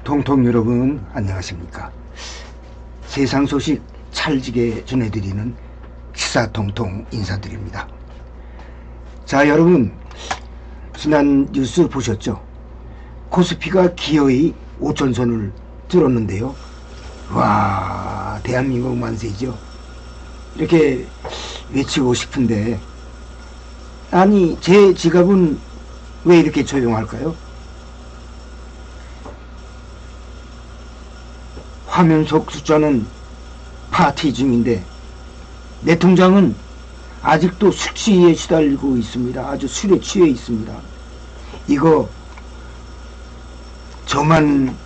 통통 여러분 안녕하십니까. 세상 소식 찰지게 전해드리는 시사통통 인사드립니다. 자, 여러분 지난 뉴스 보셨죠? 코스피가 기어이 5천선을 뚫었는데요. 와, 대한민국 만세죠. 이렇게 외치고 싶은데, 아니 제 지갑은 왜 이렇게 조용할까요? 화면 속 숫자는 파티 중인데 내 통장은 아직도 숙취에 시달리고 있습니다. 아주 술에 취해 있습니다. 이거 저만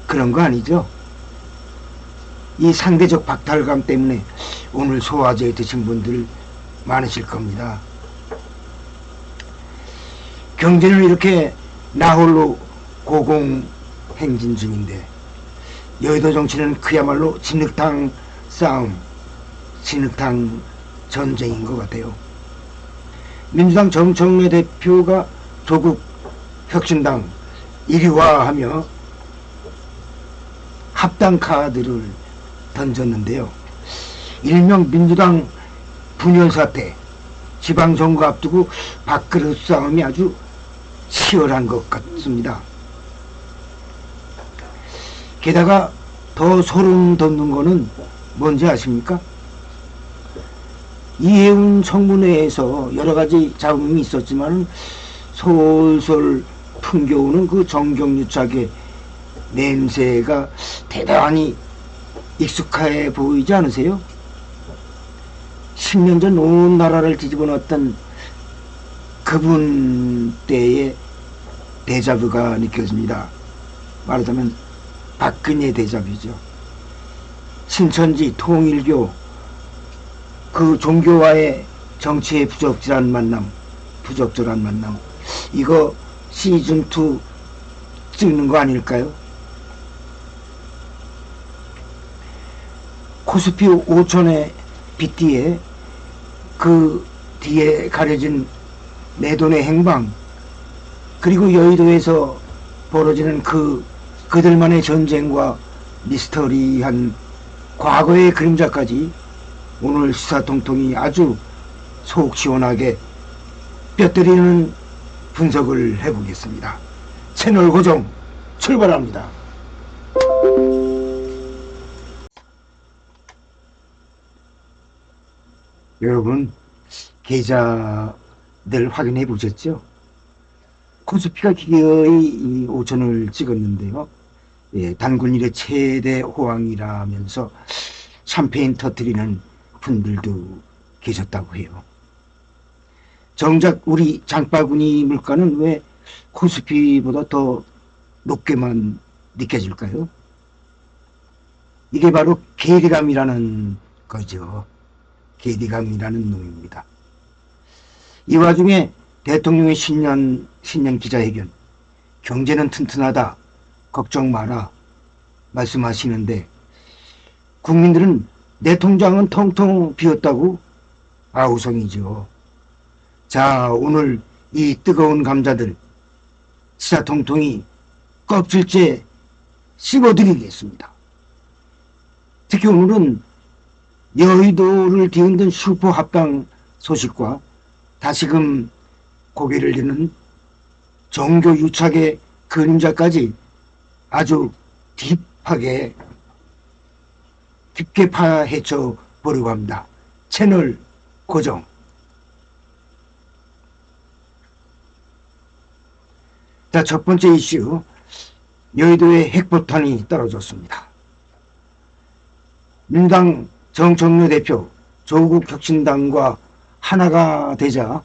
그런 거 아니죠? 이 상대적 박탈감 때문에 오늘 소화제 드신 분들 많으실 겁니다. 경제는 이렇게 나홀로 고공행진 중인데 여의도 정치는 그야말로 진흙탕 싸움, 진흙탕 전쟁인 것 같아요. 민주당 정청래 대표가 조국 혁신당 이리와 하며 합당 카드를 던졌는데요. 일명 민주당 분열 사태, 지방선거 앞두고 밥그릇 싸움이 아주 치열한 것 같습니다. 게다가 더 소름 돋는 거는 뭔지 아십니까? 이해운 청문회에서 여러 가지 잡음이 있었지만 솔솔 풍겨오는 그 정경유착의 냄새가 대단히 익숙해 보이지 않으세요? 10년 전 온 나라를 뒤집어 놨던 그분 때의 데자뷰가 느껴집니다. 말하자면 박근혜 대자뷰죠. 신천지, 통일교, 그 종교와의 정치의 부적절한 만남, 이거 시즌2 찍는 거 아닐까요? 코스피 5천의 빛 뒤에, 그 뒤에 가려진 내돈의 행방, 그리고 여의도에서 벌어지는 그들만의 전쟁과 미스터리한 과거의 그림자까지 오늘 시사통통이 아주 속 시원하게 뼈때리는 분석을 해보겠습니다. 채널 고정 출발합니다. 여러분 계좌들 확인해 보셨죠? 코스피가 기어이 5천을 찍었는데요. 예, 단군 일의 최대 호황이라면서 샴페인 터뜨리는 분들도 계셨다고 해요. 정작 우리 장바구니 물가는 왜 코스피보다 더 높게만 느껴질까요? 이게 바로 괴리감이라는 거죠. 괴리감이라는 놈입니다. 이 와중에 대통령의 신년 기자회견, 경제는 튼튼하다, 걱정 마라 말씀하시는데 국민들은 내 통장은 텅텅 비었다고 아우성이죠. 자, 오늘 이 뜨거운 감자들 시사통통이 껍질째 씹어드리겠습니다. 특히 오늘은 여의도를 뒤흔든 슈퍼 합당 소식과 다시금 고개를 드는 종교 유착의 그림자까지 아주 깊게 파헤쳐 보려고 합니다. 채널 고정. 자, 첫 번째 이슈, 여의도에 핵폭탄이 떨어졌습니다. 민주당 정청래 대표 조국 혁신당과 하나가 되자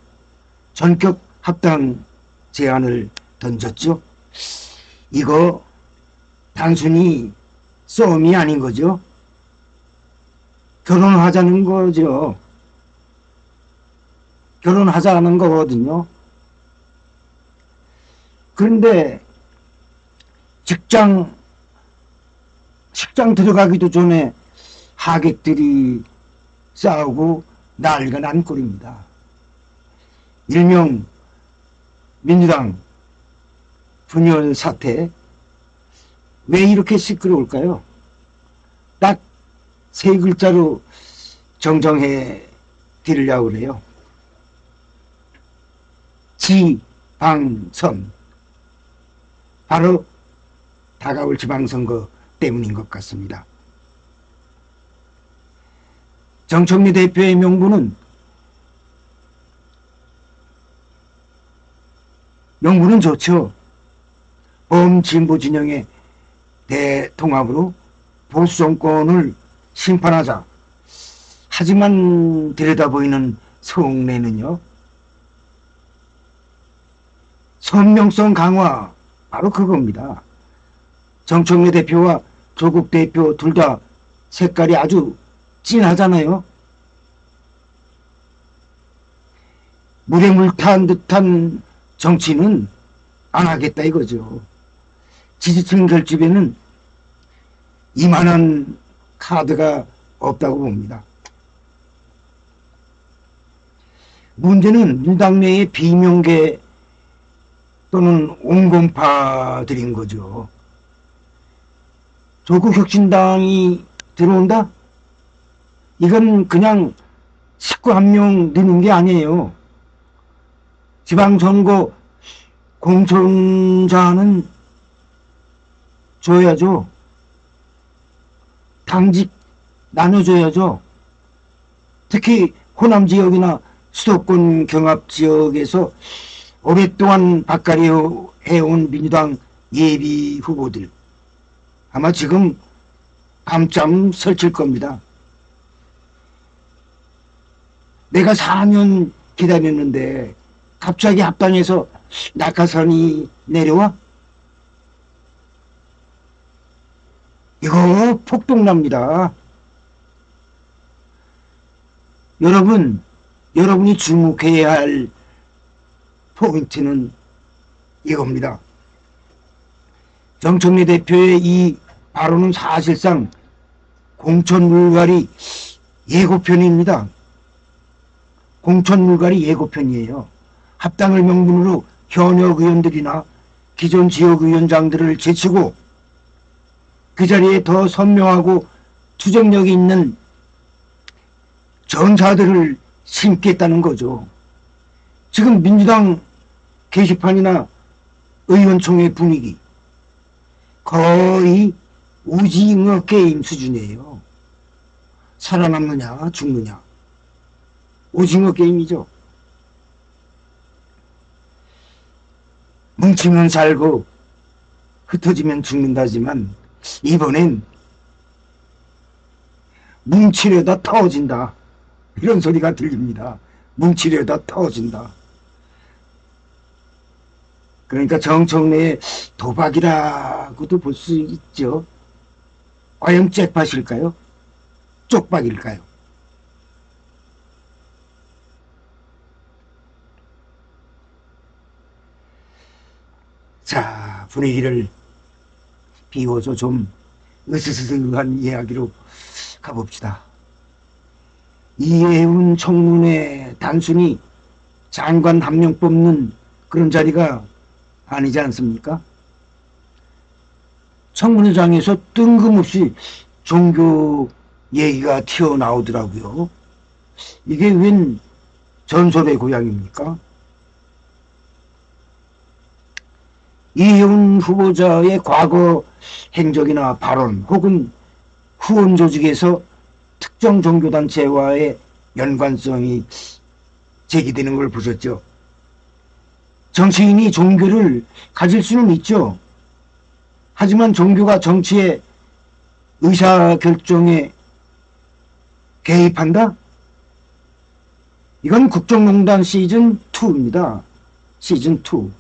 전격 합당 제안을 던졌죠. 이거 단순히 싸움이 아닌 거죠. 결혼하자는 거죠. 결혼하자는 거거든요. 그런데 식장 들어가기도 전에 하객들이 싸우고 난리가 난 꼴입니다. 일명 민주당 분열 사태, 왜 이렇게 시끄러울까요? 딱 세 글자로 정정해 드리려고 그래요. 지방선. 바로 다가올 지방선거 때문인 것 같습니다. 정청래 대표의 명분은 좋죠. 범진보 진영의 대통합으로 보수 정권을 심판하자. 하지만 들여다보이는 속내는요. 선명성 강화, 바로 그겁니다. 정청래 대표와 조국 대표 둘 다 색깔이 아주 진하잖아요. 물에 물 탄 듯한 정치는 안 하겠다 이거죠. 지지층 결집에는 이만한 카드가 없다고 봅니다. 문제는 민당 내의 비명계 또는 온건파들인 거죠. 조국혁신당이 들어온다? 이건 그냥 식구 한 명 넣는 게 아니에요. 지방선거 공천자는 줘야죠. 당직 나눠줘야죠. 특히 호남 지역이나 수도권 경합 지역에서 오랫동안 박가리 해온 민주당 예비 후보들 아마 지금 밤잠 설칠 겁니다. 내가 4년 기다렸는데 갑자기 합당해서 낙하산이 내려와? 이거 폭동납니다. 여러분이 주목해야 할 포인트는 이겁니다. 정청래 대표의 이 발언은 사실상 공천물갈이 예고편입니다. 공천물갈이 예고편이에요. 합당을 명분으로 현역 의원들이나 기존 지역위원장들을 제치고 그 자리에 더 선명하고 투쟁력이 있는 전사들을 심겠다는 거죠. 지금 민주당 게시판이나 의원총회 분위기 거의 오징어 게임 수준이에요. 살아남느냐 죽느냐 오징어 게임이죠. 뭉치면 살고 흩어지면 죽는다지만 이번엔 뭉치려다 터진다 이런 소리가 들립니다. 뭉치려다 터진다. 그러니까 정청래의 도박이라고도 볼 수 있죠. 과연 잭팟일까요? 쪽박일까요? 자, 분위기를 비워서 좀 으스스스한 이야기로 가봅시다. 이해운 청문회 단순히 장관 한 명 뽑는 그런 자리가 아니지 않습니까? 청문회장에서 뜬금없이 종교 얘기가 튀어나오더라고요. 이게 웬 전설의 고향입니까? 이해운 후보자의 과거 행적이나 발언 혹은 후원 조직에서 특정 종교단체와의 연관성이 제기되는 걸 보셨죠? 정치인이 종교를 가질 수는 있죠. 하지만 종교가 정치의 의사결정에 개입한다? 이건 국정농단 시즌2입니다. 시즌2.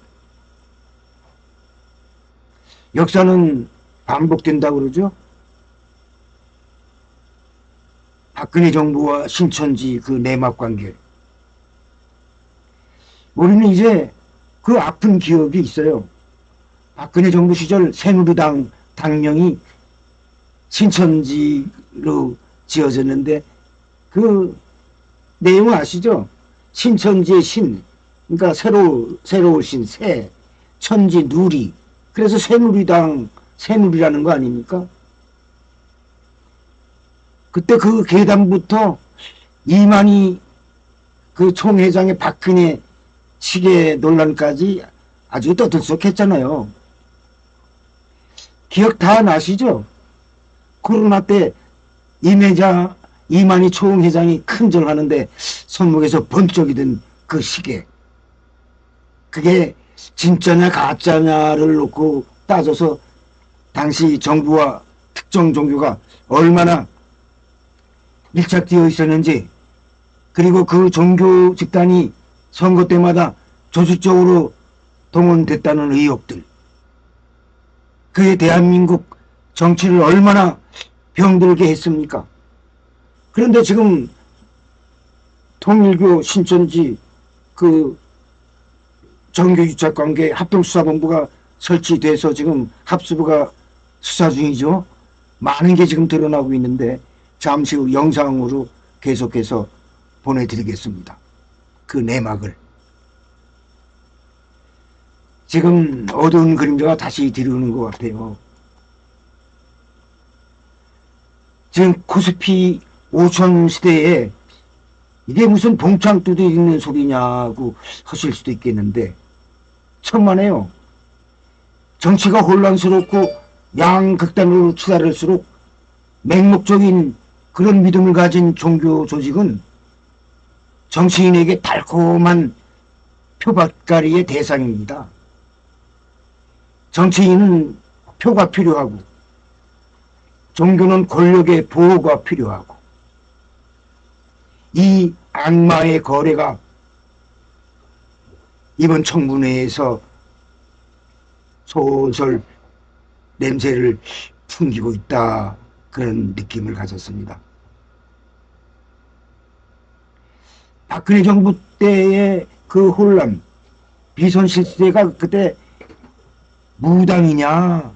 역사는 반복된다고 그러죠. 박근혜 정부와 신천지 그 내막 관계. 우리는 이제 그 아픈 기억이 있어요. 박근혜 정부 시절 새누리당 당명이 신천지로 지어졌는데 그 내용 아시죠? 신천지의 신, 그러니까 새로운 신, 새, 천지, 누리. 그래서 새누리당 세물이라는 거 아닙니까? 그때 그 계단부터 이만희 그 총회장의 박근혜 시계 논란까지 아주 떠들썩했잖아요. 기억 다 나시죠? 코로나 때 이만희 총회장이 큰절하는데 손목에서 번쩍이 든 그 시계. 그게 진짜냐 가짜냐를 놓고 따져서 당시 정부와 특정 종교가 얼마나 밀착되어 있었는지, 그리고 그 종교 집단이 선거 때마다 조직적으로 동원됐다는 의혹들, 그게 대한민국 정치를 얼마나 병들게 했습니까? 그런데 지금 통일교 신천지 그 정교유착관계 합동수사본부가 설치돼서 지금 합수부가 수사 중이죠. 많은 게 지금 드러나고 있는데 잠시 후 영상으로 계속해서 보내드리겠습니다. 그 내막을. 지금 어두운 그림자가 다시 들어오는 것 같아요. 지금 코스피 5천 시대에 이게 무슨 봉창 두드리는 소리냐고 하실 수도 있겠는데 천만에요. 정치가 혼란스럽고 양극단으로 치달을수록 맹목적인 그런 믿음을 가진 종교 조직은 정치인에게 달콤한 표밭가리의 대상입니다. 정치인은 표가 필요하고 종교는 권력의 보호가 필요하고, 이 악마의 거래가 이번 청문회에서 솔솔 냄새를 풍기고 있다, 그런 느낌을 가졌습니다. 박근혜 정부 때의 그 혼란, 비선 실세가 그때 무당이냐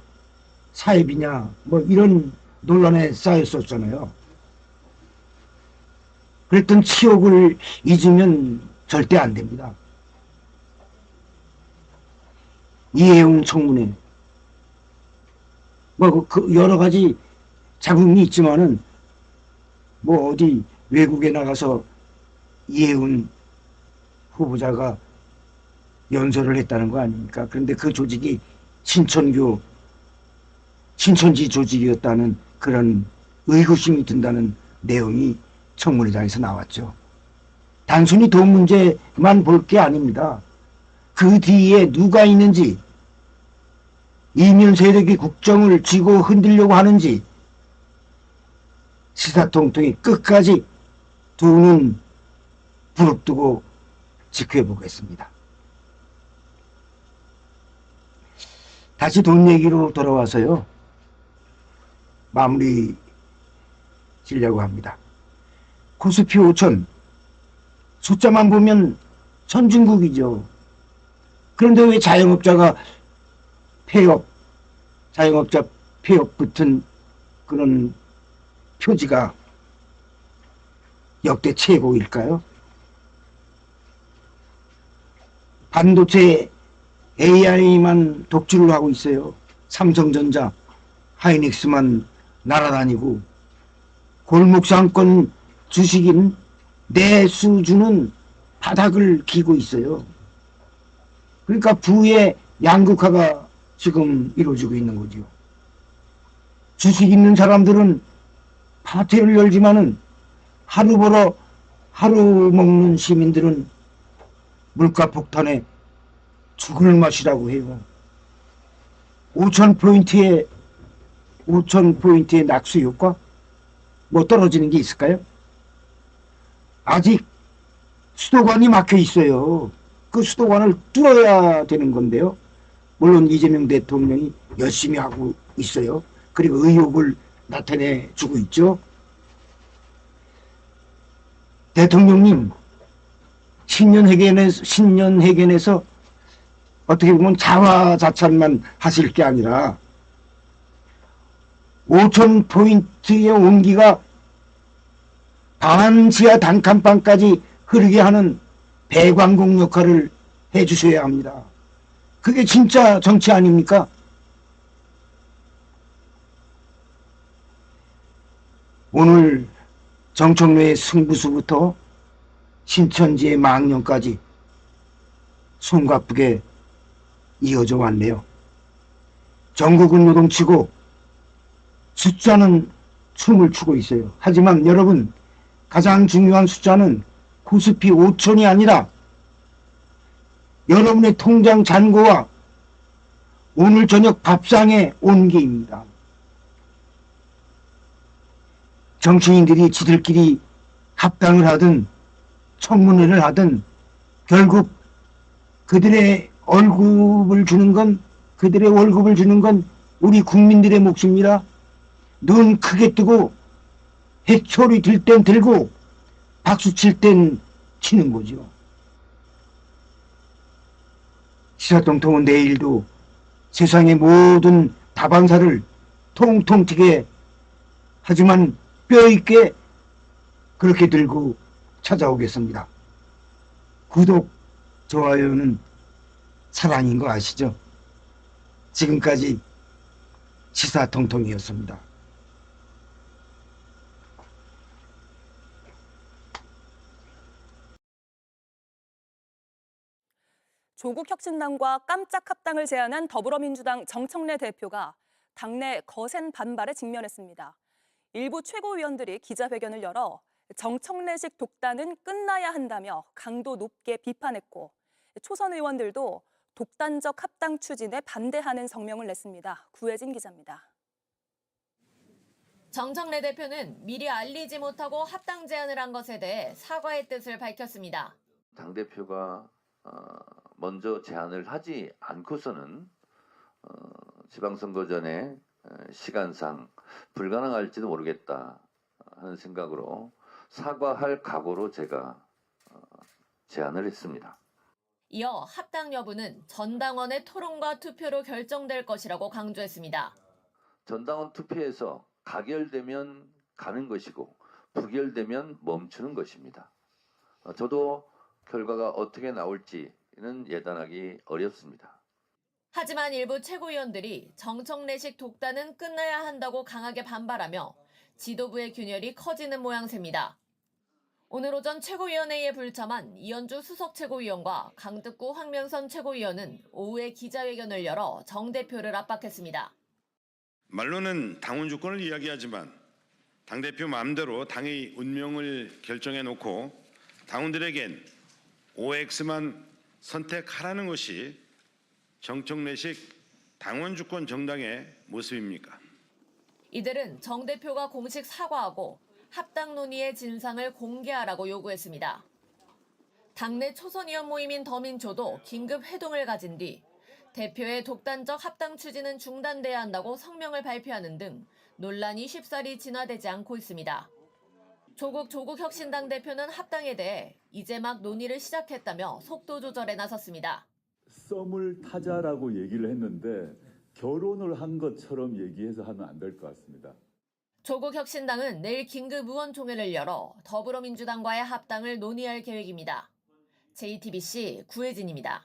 사입이냐 뭐 이런 논란에 쌓였었잖아요. 그랬던 치욕을 잊으면 절대 안 됩니다. 이해웅 청문회 뭐 그 여러 가지 자금이 있지만은 뭐 어디 외국에 나가서 이해운 후보자가 연설을 했다는 거 아닙니까? 그런데 그 조직이 신천지 조직이었다는 그런 의구심이 든다는 내용이 청문회장에서 나왔죠. 단순히 돈 문제만 볼 게 아닙니다. 그 뒤에 누가 있는지, 이면 세력이 국정을 쥐고 흔들려고 하는지 시사통통이 끝까지 두 눈 부릅뜨고 지켜보겠습니다. 다시 돈 얘기로 돌아와서요, 마무리 지려고 합니다. 코스피 5천 숫자만 보면 선진국이죠. 그런데 왜 자영업자 폐업 붙은 그런 표지가 역대 최고일까요? 반도체 AI만 독주를 하고 있어요. 삼성전자, 하이닉스만 날아다니고, 골목상권 주식인 내수주는 바닥을 기고 있어요. 그러니까 부의 양극화가 지금 이루어지고 있는 거죠. 주식 있는 사람들은 파티를 열지만은 하루 벌어 하루 먹는 시민들은 물가 폭탄에 죽을 맛이라고 해요. 5,000포인트의 낙수 효과? 뭐 떨어지는 게 있을까요? 아직 수도관이 막혀 있어요. 그 수도관을 뚫어야 되는 건데요. 물론 이재명 대통령이 열심히 하고 있어요. 그리고 의욕을 나타내주고 있죠. 대통령님, 신년회견에서 어떻게 보면 자화자찬만 하실 게 아니라 5,000포인트의 온기가 반지하 단칸방까지 흐르게 하는 배관공 역할을 해주셔야 합니다. 그게 진짜 정치 아닙니까? 오늘 정청래의 승부수부터 신천지의 망령까지 손가쁘게 이어져 왔네요. 전국은 요동치고 숫자는 춤을 추고 있어요. 하지만 여러분, 가장 중요한 숫자는 코스피 5천이 아니라 여러분의 통장 잔고와 오늘 저녁 밥상의 온기입니다. 정치인들이 지들끼리 합당을 하든 청문회를 하든 결국 그들의 월급을 주는 건 우리 국민들의 몫입니다. 눈 크게 뜨고 해초리 들 땐 들고 박수 칠 땐 치는 거죠. 시사통통은 내일도 세상의 모든 다반사를 통통 튀게 하지만 뼈있게 그렇게 들고 찾아오겠습니다. 구독, 좋아요는 사랑인 거 아시죠? 지금까지 시사통통이었습니다. 조국혁신당과 깜짝 합당을 제안한 더불어민주당 정청래 대표가 당내 거센 반발에 직면했습니다. 일부 최고위원들이 기자회견을 열어 정청래식 독단은 끝나야 한다며 강도 높게 비판했고 초선 의원들도 독단적 합당 추진에 반대하는 성명을 냈습니다. 구혜진 기자입니다. 정청래 대표는 미리 알리지 못하고 합당 제안을 한 것에 대해 사과의 뜻을 밝혔습니다. 당대표가 먼저 제안을 하지 않고서는 지방선거 전에 시간상 불가능할지도 모르겠다 하는 생각으로 사과할 각오로 제가 제안을 했습니다. 이어 합당 여부는 전당원의 토론과 투표로 결정될 것이라고 강조했습니다. 전당원 투표에서 가결되면 가는 것이고 부결되면 멈추는 것입니다. 저도 결과가 어떻게 나올지는 예단하기 어렵습니다. 하지만 일부 최고위원들이 정청래식 독단은 끝나야 한다고 강하게 반발하며 지도부의 균열이 커지는 모양새입니다. 오늘 오전 최고위원회에 불참한 이현주 수석 최고위원과 강득구 황명선 최고위원은 오후에 기자회견을 열어 정 대표를 압박했습니다. 말로는 당원 주권을 이야기하지만 당대표 마음대로 당의 운명을 결정해놓고 당원들에겐 OX만 선택하라는 것이 정청래식 당원 주권 정당의 모습입니까? 이들은 정 대표가 공식 사과하고 합당 논의의 진상을 공개하라고 요구했습니다. 당내 초선 의원 모임인 더민초도 긴급 회동을 가진 뒤 대표의 독단적 합당 추진은 중단돼야 한다고 성명을 발표하는 등 논란이 쉽사리 진화되지 않고 있습니다. 조국혁신당 대표는 합당에 대해 이제 막 논의를 시작했다며 속도 조절에 나섰습니다. 썸을 타자라고 얘기를 했는데 결혼을 한 것처럼 얘기해서 하면 안 될 것 같습니다. 조국혁신당은 내일 긴급 의원총회를 열어 더불어민주당과의 합당을 논의할 계획입니다. JTBC 구혜진입니다.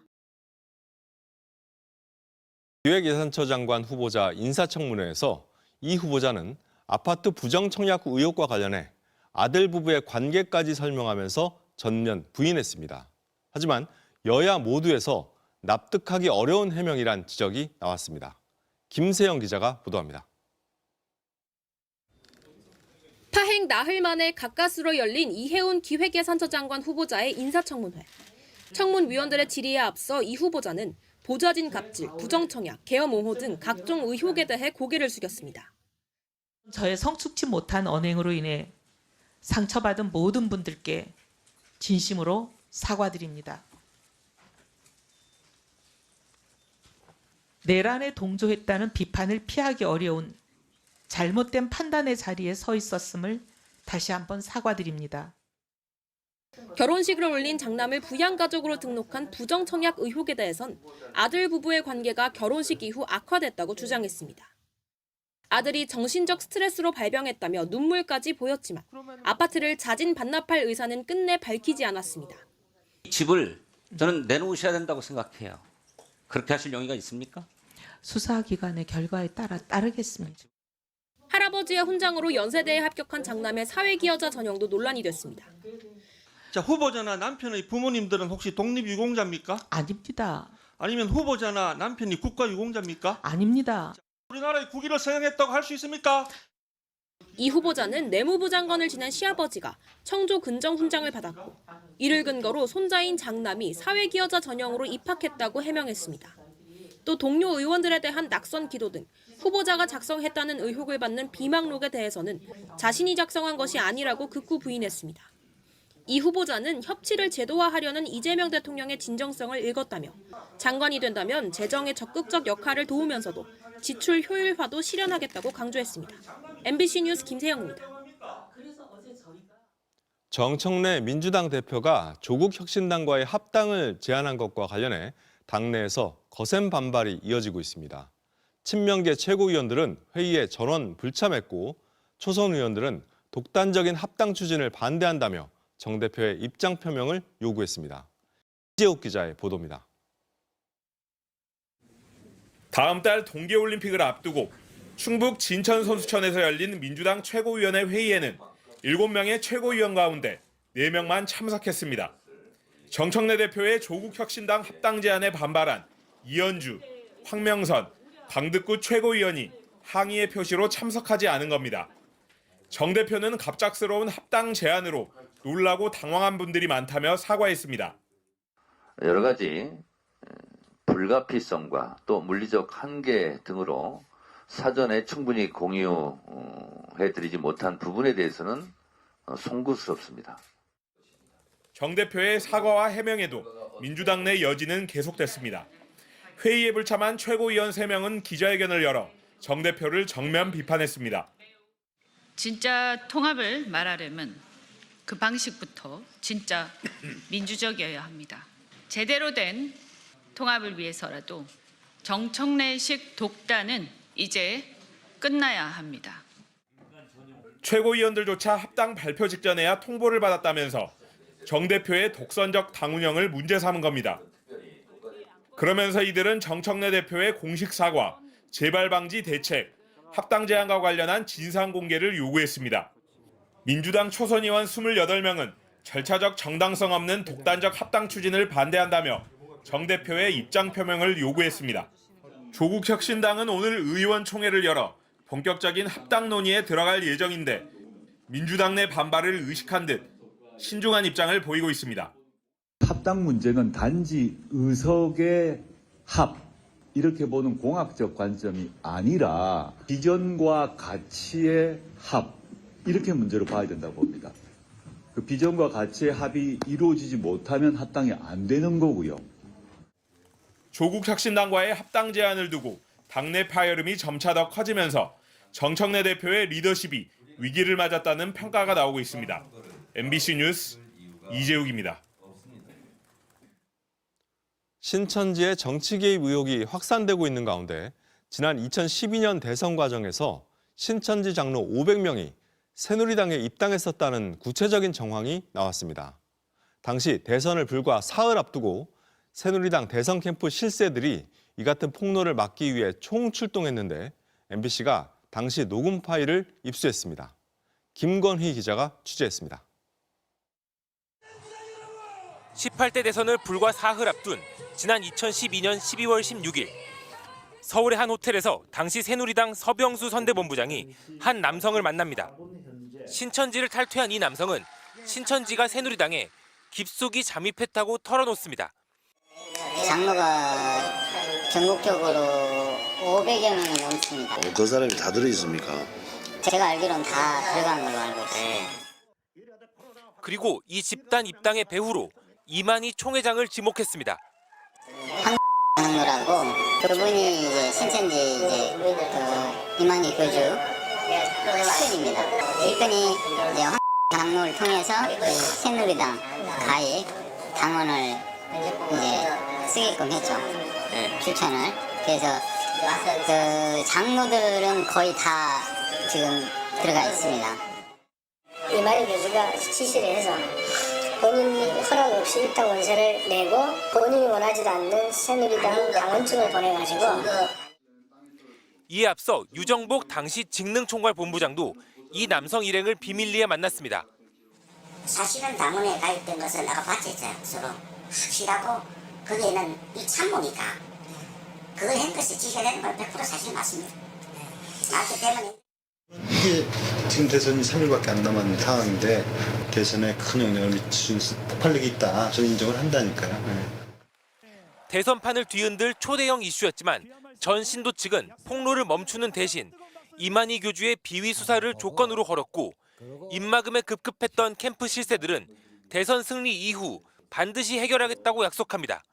기획예산처 장관 후보자 인사청문회에서 이 후보자는 아파트 부정청약 의혹과 관련해 아들 부부의 관계까지 설명하면서 전면 부인했습니다. 하지만 여야 모두에서 납득하기 어려운 해명이란 지적이 나왔습니다. 김세영 기자가 보도합니다. 파행 나흘 만에 가까스로 열린 이해운 기획예산처 장관 후보자의 인사청문회. 청문위원들의 질의에 앞서 이 후보자는 보좌진 갑질, 부정청약, 계엄 옹호 등 각종 의혹에 대해 고개를 숙였습니다. 저의 성숙치 못한 언행으로 인해 상처받은 모든 분들께 진심으로 사과드립니다. 내란에 동조했다는 비판을 피하기 어려운 잘못된 판단의 자리에 서 있었음을 다시 한번 사과드립니다. 결혼식을 올린 장남을 부양가족으로 등록한 부정청약 의혹에 대해선 아들 부부의 관계가 결혼식 이후 악화됐다고 주장했습니다. 아들이 정신적 스트레스로 발병했다며 눈물까지 보였지만 아파트를 자진 반납할 의사는 끝내 밝히지 않았습니다. 집을 저는 내놓으셔야 된다고 생각해요. 그렇게 하실 용의가 있습니까? 수사기관의 결과에 따라 따르겠습니다. 할아버지의 훈장으로 연세대에 합격한 장남의 사회기여자 전형도 논란이 됐습니다. 자, 후보자나 남편의 부모님들은 혹시 독립유공자입니까? 아닙니다. 아니면 후보자나 남편이 국가유공자입니까? 아닙니다. 우리나라의 국위를 사용했다고 할 수 있습니까? 이 후보자는 내무부 장관을 지낸 시아버지가 청조 근정 훈장을 받았고 이를 근거로 손자인 장남이 사회기여자 전형으로 입학했다고 해명했습니다. 또 동료 의원들에 대한 낙선 기도 등 후보자가 작성했다는 의혹을 받는 비망록에 대해서는 자신이 작성한 것이 아니라고 극구 부인했습니다. 이 후보자는 협치를 제도화하려는 이재명 대통령의 진정성을 읽었다며 장관이 된다면 재정의 적극적 역할을 도우면서도 지출 효율화도 실현하겠다고 강조했습니다. MBC 뉴스 김세영입니다. 정청래 민주당 대표가 조국 혁신당과의 합당을 제안한 것과 관련해 당내에서 거센 반발이 이어지고 있습니다. 친명계 최고위원들은 회의에 전원 불참했고 초선 의원들은 독단적인 합당 추진을 반대한다며 정 대표의 입장 표명을 요구했습니다. 이재욱 기자의 보도입니다. 다음 달 동계올림픽을 앞두고 충북 진천선수촌에서 열린 민주당 최고위원회 회의에는 7명의 최고위원 가운데 4명만 참석했습니다. 정청래 대표의 조국 혁신당 합당 제안에 반발한 이현주, 황명선, 강득구 최고위원이 항의의 표시로 참석하지 않은 겁니다. 정 대표는 갑작스러운 합당 제안으로 놀라고 당황한 분들이 많다며 사과했습니다. 여러 가지 불가피성과 또 물리적 한계 등으로 사전에 충분히 공유해드리지 못한 부분에 대해서는 송구스럽습니다. 정 대표의 사과와 해명에도 민주당 내 여지는 계속됐습니다. 회의에 불참한 최고위원 3명은 기자회견을 열어 정 대표를 정면 비판했습니다. 진짜 통합을 말하려면 그 방식부터 진짜 민주적이어야 합니다. 제대로 된 통합을 위해서라도 정청래식 독단은 이제 끝나야 합니다. 최고위원들조차 합당 발표 직전에야 통보를 받았다면서 정 대표의 독선적 당 운영을 문제 삼은 겁니다. 그러면서 이들은 정청래 대표의 공식 사과, 재발 방지 대책, 합당 제안과 관련한 진상 공개를 요구했습니다. 민주당 초선 의원 28명은 절차적 정당성 없는 독단적 합당 추진을 반대한다며 정 대표의 입장 표명을 요구했습니다. 조국 혁신당은 오늘 의원총회를 열어 본격적인 합당 논의에 들어갈 예정인데 민주당 내 반발을 의식한 듯 신중한 입장을 보이고 있습니다. 합당 문제는 단지 의석의 합 이렇게 보는 공학적 관점이 아니라 비전과 가치의 합 이렇게 문제로 봐야 된다고 봅니다. 그 비전과 가치의 합이 이루어지지 못하면 합당이 안 되는 거고요. 조국 혁신당과의 합당 제안을 두고 당내 파열음이 점차 더 커지면서 정청래 대표의 리더십이 위기를 맞았다는 평가가 나오고 있습니다. MBC 뉴스 이재욱입니다. 신천지의 정치 개입 의혹이 확산되고 있는 가운데 지난 2012년 대선 과정에서 신천지 장로 500명이 새누리당에 입당했었다는 구체적인 정황이 나왔습니다. 당시 대선을 불과 사흘 앞두고 새누리당 대선 캠프 실세들이 이 같은 폭로를 막기 위해 총출동했는데 MBC가 당시 녹음 파일을 입수했습니다. 김건희 기자가 취재했습니다. 18대 대선을 불과 사흘 앞둔 지난 2012년 12월 16일 서울의 한 호텔에서 당시 새누리당 서병수 선대본부장이 한 남성을 만납니다. 신천지를 탈퇴한 이 남성은 신천지가 새누리당에 깊숙이 잠입했다고 털어놓습니다. 장로가 전국적으로 500여 명이 넘습니다. 그 사람이 다 들어있습니까? 제가 알기로는 다 들어간 걸로 알고 있어요. 그리고 이 집단 입당의 배후로 이만희 총회장을 지목했습니다. 장로라고 그분이 이제 신천지 이만희 교주 수준입니다. 이분이 이제 장로를 통해서 그 새누리당 가입 당원을 이제 쓰게끔 했죠. 추천을. 그래서 그 장로들은 거의 다 지금 들어가 있습니다. 이만희 교수가 지시를 해서 본인 허락 없이 입당 원서를 내고 본인이 원하지도 않는 새누리당 당원증을 보내가지고 이에 앞서 유정복 당시 직능총괄본부장도 이 남성 일행을 비밀리에 만났습니다. 사실은 당원에 가입된 것을 내가 봤지, 서로 확실하고 거기에는 이 참모니까 그걸 한 것이 지시되는 건 100% 사실 맞습니다. 맞기 때문에 이게 지금 대선이 3일밖에 안 남은 상황인데 대선에 큰 영향을 미칠 폭발력이 있다. 저는 인정을 한다니까요. 대선판을 뒤흔들 초대형 이슈였지만 전 신도 측은 폭로를 멈추는 대신 이만희 교주의 비위 수사를 조건으로 걸었고 입막음에 급급했던 캠프 실세들은 대선 승리 이후 반드시 해결하겠다고 약속합니다.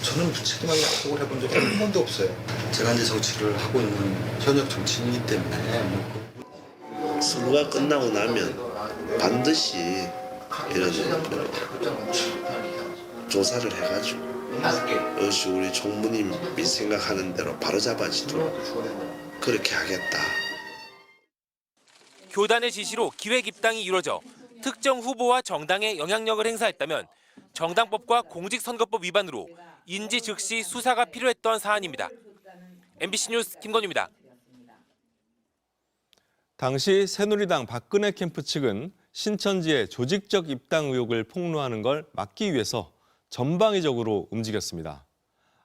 저는 무책임하게 약속을 해본 적이 한 번도 없어요. 제가 이제 정치를 하고 있는 현역 정치인이기 때문에 선거가 끝나고 나면 반드시 이런 조사를 해가지고 이것이 우리 총무님이 생각하는 대로 바로잡아지도록 그렇게 하겠다. 교단의 지시로 기획 입당이 이루어져 특정 후보와 정당에 영향력을 행사했다면 정당법과 공직선거법 위반으로 인지 즉시 수사가 필요했던 사안입니다. MBC 뉴스 김건우입니다. 당시 새누리당 박근혜 캠프 측은 신천지의 조직적 입당 의혹을 폭로하는 걸 막기 위해서 전방위적으로 움직였습니다.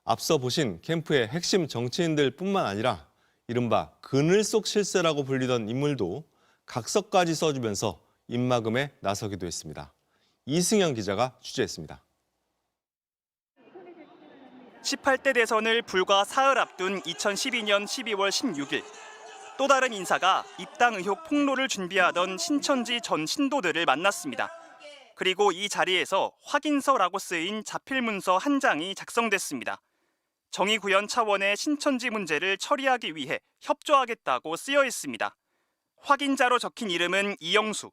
앞서 보신 캠프의 핵심 정치인들뿐만 아니라 이른바 그늘 속 실세라고 불리던 인물도 각서까지 써주면서 입막음에 나서기도 했습니다. 이승현 기자가 취재했습니다. 18대 대선을 불과 사흘 앞둔 2012년 12월 16일 또 다른 인사가 입당 의혹 폭로를 준비하던 신천지 전 신도들을 만났습니다. 그리고 이 자리에서 확인서라고 쓰인 자필 문서 한 장이 작성됐습니다. 정의 구현 차원의 신천지 문제를 처리하기 위해 협조하겠다고 쓰여 있습니다. 확인자로 적힌 이름은 이영수.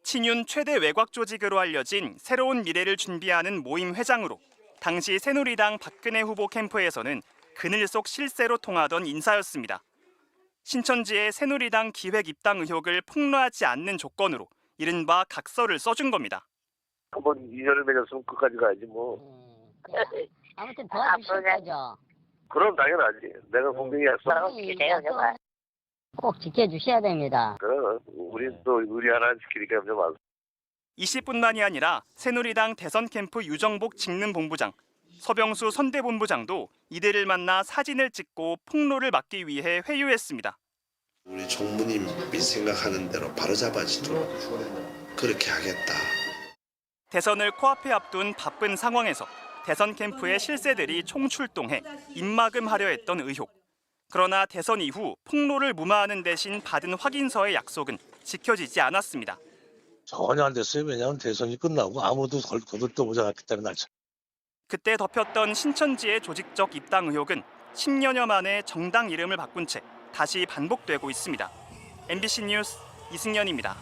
친윤 최대 외곽 조직으로 알려진 새로운 미래를 준비하는 모임 회장으로 당시 새누리당 박근혜 후보 캠프에서는 그늘 속 실세로 통하던 인사였습니다. 신천지의 새누리당 기획 입당 의혹을 폭로하지 않는 조건으로 이른바 각서를 써준 겁니다. 한번 인연을 맺었으면 끝까지 가야지 뭐. 아무튼 도와주실 거죠? 그럼 당연하지. 내가 분명히 약속. 꼭 지켜주셔야 됩니다. 그럼 우리 또 의리 하나 지키니까 좀 안. 이씨뿐만이 아니라 새누리당 대선 캠프 유정복 직능본부장, 서병수 선대본부장도 이들을 만나 사진을 찍고 폭로를 막기 위해 회유했습니다. 우리 총무님이 생각하는 대로 바로잡아지도록 그렇게 하겠다. 대선을 코앞에 앞둔 바쁜 상황에서 대선 캠프의 실세들이 총출동해 입막음하려 했던 의혹. 그러나 대선 이후 폭로를 무마하는 대신 받은 확인서의 약속은 지켜지지 않았습니다. 전혀 안 됐어요. 왜냐하면 대선이 끝나고 아무도 거들떠보지 않았기 때문에. 그때 덮였던 신천지의 조직적 입당 의혹은 10년여 만에 정당 이름을 바꾼 채 다시 반복되고 있습니다. MBC 뉴스 이승현입니다.